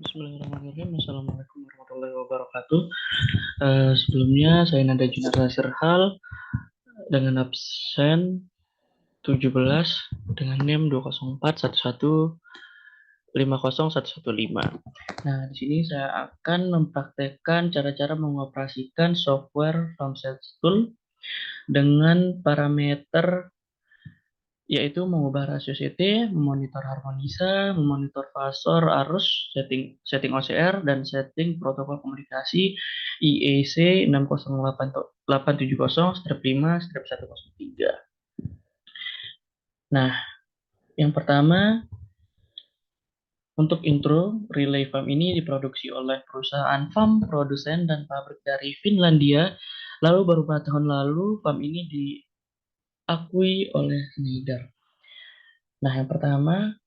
Bismillahirrahmanirrahim. Assalamualaikum warahmatullahi wabarakatuh. Sebelumnya saya Nanda Junarta Sirhal dengan absen 17 dengan NIM 20411501115. Nah, di sini saya akan mempraktekkan cara-cara mengoperasikan software FarmSet Tool dengan parameter yaitu mengubah rasio CT, memonitor harmonisa, memonitor fasor arus, setting OCR, dan setting protokol komunikasi IEC 60870-5-103. Nah, yang pertama, untuk intro, relay farm ini diproduksi oleh perusahaan farm produsen dan pabrik dari Finlandia. Lalu beberapa tahun lalu, farm ini diakui oleh Schneider. Nah, yang pertama,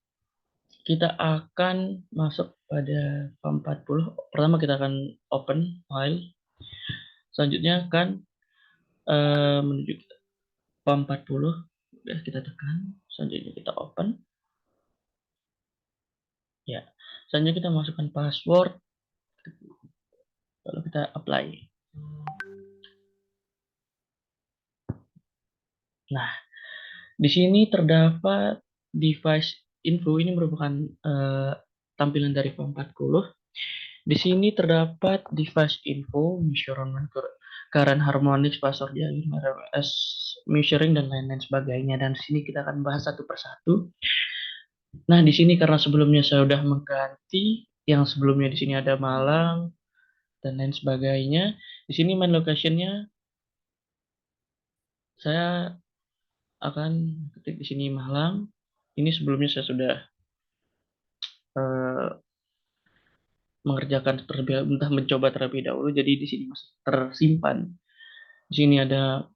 kita akan masuk pada farm 40. Pertama kita akan open file. Selanjutnya akan menuju farm 40. Ya, kita tekan. Selanjutnya kita open. Ya. Selanjutnya kita masukkan password. Lalu kita apply. Nah, di sini terdapat device info. Ini merupakan tampilan dari farm 40. Di sini terdapat device info, measurement current harmonics, password diagram, RMS, measuring dan lain-lain sebagainya. Dan di sini kita akan bahas satu persatu. Nah, di sini karena sebelumnya saya sudah mengganti, yang sebelumnya di sini ada Malang dan lain sebagainya. Di sini main location-nya saya akan ketik di sini Malang. Ini sebelumnya saya sudah mengerjakan entah mencoba terlebih dahulu, jadi di sini masih tersimpan. Di sini ada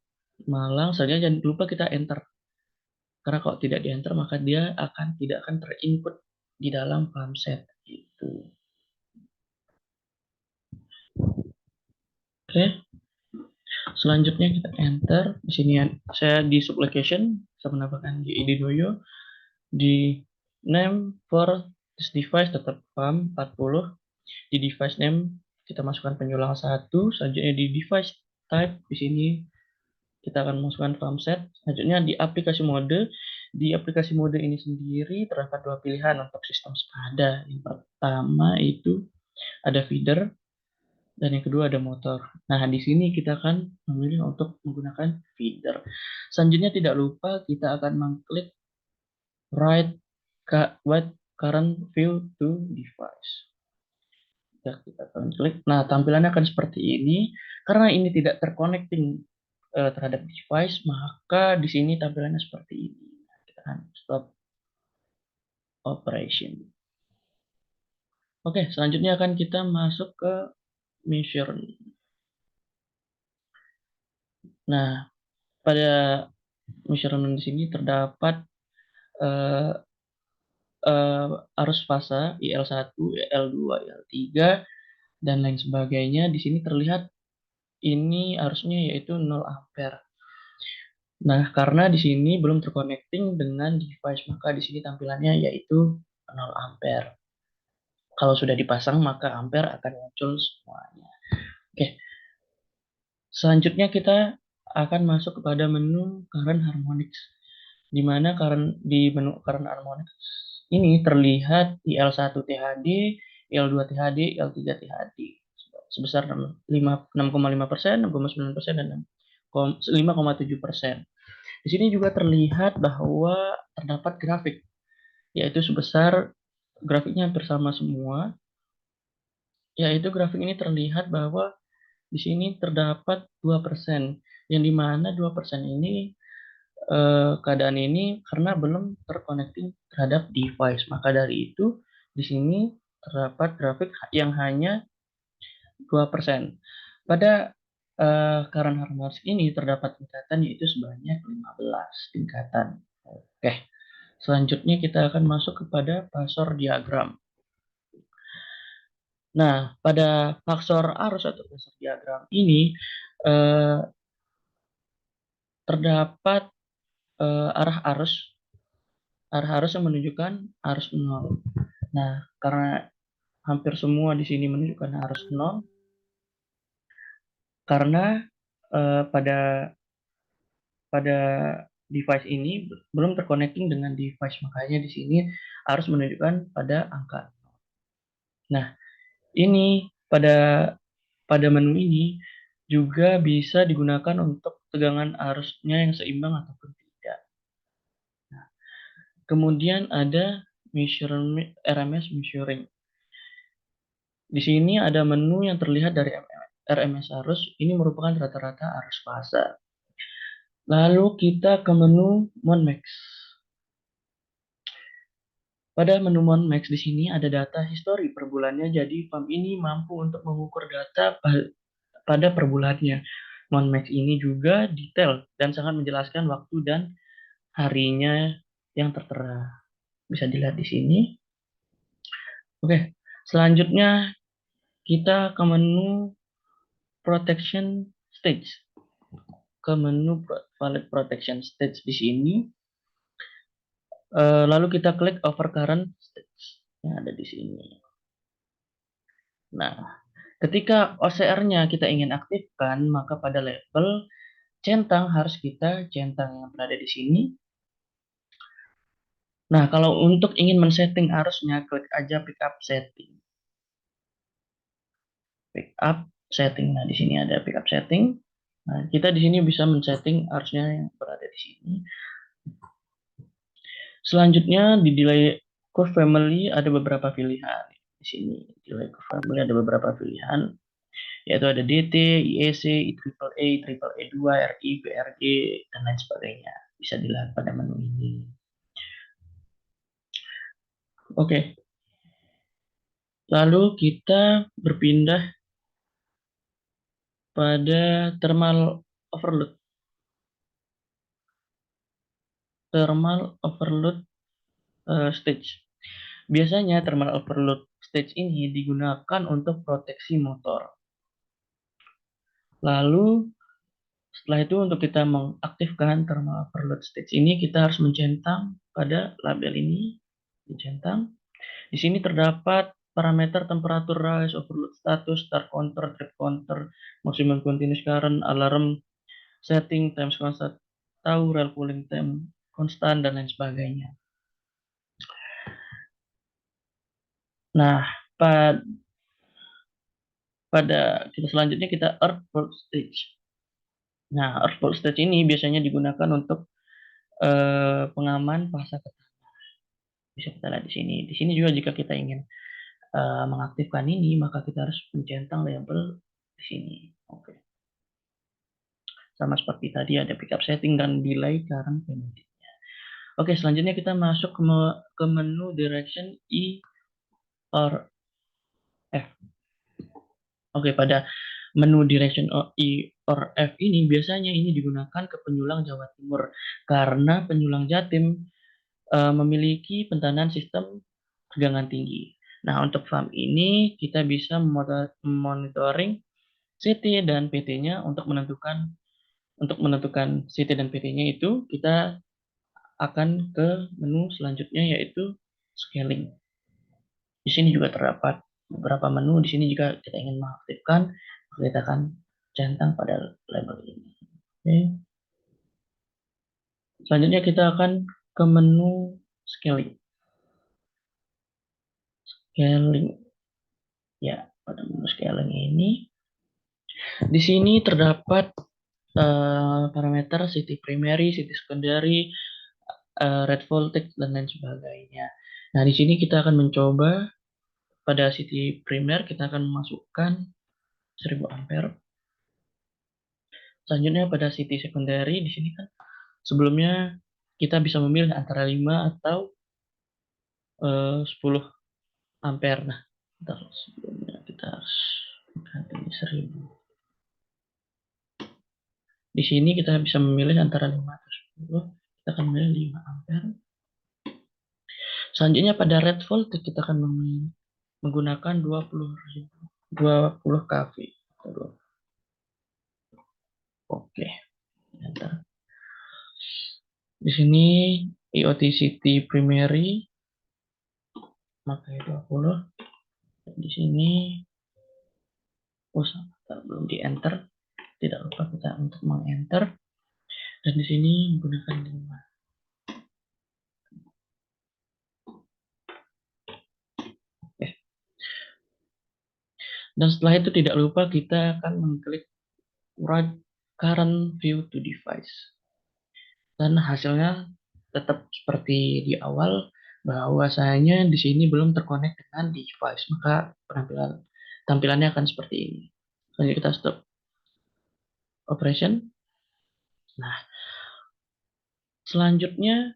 Malang, saja jangan lupa kita enter. Karena kalau tidak di enter maka dia tidak akan terinput di dalam FarmSet gitu. Oke. Selanjutnya kita enter. Di sini saya di sublocation saya menambahkan di ID Doyo, di name for this device tetap farm 40. Di device name kita masukkan penyulang 1. Selanjutnya di device type di sini kita akan masukkan FarmSet. Selanjutnya di aplikasi mode. Di aplikasi mode ini sendiri terdapat dua pilihan untuk sistem SCADA. Yang pertama itu ada feeder dan yang kedua ada motor. Nah, di sini kita akan memilih untuk menggunakan feeder. Selanjutnya tidak lupa kita akan mengklik write current view to device. Ya, kita akan klik. Nah, tampilannya akan seperti ini. Karena ini tidak terconnecting terhadap device, maka di sini tampilannya seperti ini. Kita akan stop operation. Oke, selanjutnya akan kita masuk ke measure. Nah, pada measurement di sini terdapat uh, arus fasa IL1, IL2, IL3 dan lain sebagainya. Di sini terlihat ini arusnya yaitu 0 ampere. Nah, karena di sini belum terconnecting dengan device, maka di sini tampilannya yaitu 0 ampere. Kalau sudah dipasang, maka ampere akan muncul semuanya. Oke. Selanjutnya kita akan masuk kepada menu current harmonics. Di mana di menu current harmonics ini terlihat IL1 THD, IL2 THD, IL3 THD sebesar 6,5%, 6,9%, dan 5,7%. Di sini juga terlihat bahwa terdapat grafik, yaitu sebesar grafiknya hampir sama semua, yaitu grafik ini terlihat bahwa di sini terdapat 2%, yang dimana 2% ini keadaan ini karena belum terconnecting terhadap device. Maka dari itu di sini terdapat grafik yang hanya 2%. Pada current harmonics ini terdapat tingkatan yaitu sebanyak 15 tingkatan. Oke. Selanjutnya kita akan masuk kepada fasor diagram. Nah, pada faktor arus atau fasor diagram ini terdapat arah arus yang menunjukkan arus 0. Nah, karena hampir semua di sini menunjukkan arus 0 karena pada device ini belum terconnecting dengan device, makanya di sini harus menunjukkan pada angka. Nah, ini pada menu ini juga bisa digunakan untuk tegangan arusnya yang seimbang ataupun tidak. Nah, kemudian ada RMS measuring. Di sini ada menu yang terlihat dari RMS arus. Ini merupakan rata-rata arus fase. Lalu kita ke menu Monmax. Pada menu Monmax di sini ada data histori per bulannya, jadi farm ini mampu untuk mengukur data pada per bulannya. Monmax ini juga detail dan sangat menjelaskan waktu dan harinya yang tertera. Bisa dilihat di sini. Oke, selanjutnya kita ke menu protection stage. Ke menu valid protection stage di sini. Lalu kita klik overcurrent stage yang ada di sini. Nah, ketika OCR-nya kita ingin aktifkan, maka pada level centang harus kita centang yang berada di sini. Nah, kalau untuk ingin men-setting arusnya, klik aja pick up setting. Pick up setting. Nah, di sini ada pick up setting. Nah, kita di sini bisa men-setting arusnya yang berada di sini. Selanjutnya di delay curve family ada beberapa pilihan. Di sini delay curve family ada beberapa pilihan, yaitu ada DT, IEC, IEEE, IEEE2, RI, BRG, dan lain sebagainya. Bisa dilihat pada menu ini. Oke. Lalu kita berpindah pada thermal overload. Thermal overload stage. Biasanya thermal overload stage ini digunakan untuk proteksi motor. Lalu setelah itu untuk kita mengaktifkan thermal overload stage ini kita harus mencentang pada label ini, dicentang. Di sini terdapat parameter temperatur rise, overload status, start counter, trip counter, maximum continuous current, alarm setting, times constant, tahu rel cooling time konstan, dan lain sebagainya. Nah, pada kita selanjutnya kita earth voltage. Nah, earth voltage ini biasanya digunakan untuk pengaman fase ke tanah. Bisa kita lihat di sini. Di sini juga jika kita ingin mengaktifkan ini, maka kita harus mencentang label di sini. Oke. Sama seperti tadi ada pickup setting dan delay current penalty. Oke, selanjutnya kita masuk ke menu direction E or F. Oke, pada menu direction E or F ini biasanya ini digunakan ke penyulang Jawa Timur karena penyulang Jatim memiliki pentanan sistem tegangan tinggi. Nah, untuk farm ini kita bisa monitoring CT dan PT-nya untuk menentukan CT dan PT-nya itu kita akan ke menu selanjutnya yaitu scaling. Di sini juga terdapat beberapa menu. Di sini jika kita ingin mengaktifkan, kita akan centang pada label ini. Oke. Selanjutnya kita akan ke menu scaling. Scaling. Ya, pada menu scaling ini, di sini terdapat parameter CT primary, CT secondary, red voltage, dan lain sebagainya. Nah, di sini kita akan mencoba pada CT primer kita akan memasukkan 1000 ampere. Selanjutnya pada CT secondary di sini kan sebelumnya kita bisa memilih antara 5 atau 10 ampere. Nah, sebelumnya kita harus ganti 1000. Di sini kita bisa memilih antara 5 atau 10. Kita akan memilih 5 ampere. Selanjutnya pada red voltage kita akan menggunakan 20 kV. Oke. Enter. Di sini IOT CT primary pakai 20. Di sini, oh belum di enter, tidak lupa kita untuk meng-enter. Dan di sini menggunakan 5. Oke. Dan setelah itu tidak lupa kita akan mengklik write current view to device. Dan hasilnya tetap seperti di awal, bahwasanya di sini belum terkonek dengan device, maka tampilannya akan seperti ini. Selanjutnya kita stop operation. Nah, selanjutnya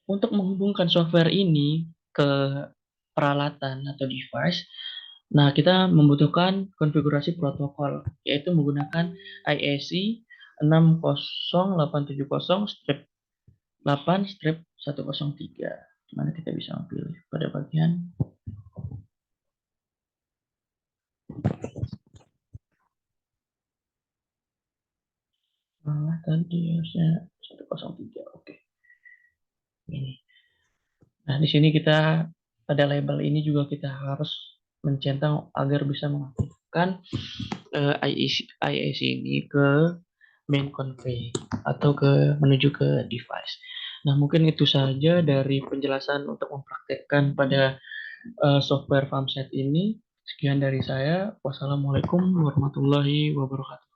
untuk menghubungkan software ini ke peralatan atau device, nah kita membutuhkan konfigurasi protokol, yaitu menggunakan IEC 60870/8/103. Mana kita bisa memilih pada bagian tadi harusnya 103. Oke. Ini. Nah, di sini kita pada label ini juga kita harus mencentang agar bisa mengaktifkan IEC ini ke main config atau menuju ke device. Nah, mungkin itu saja dari penjelasan untuk mempraktekkan pada software FarmSet ini. Sekian dari saya. Wassalamualaikum warahmatullahi wabarakatuh.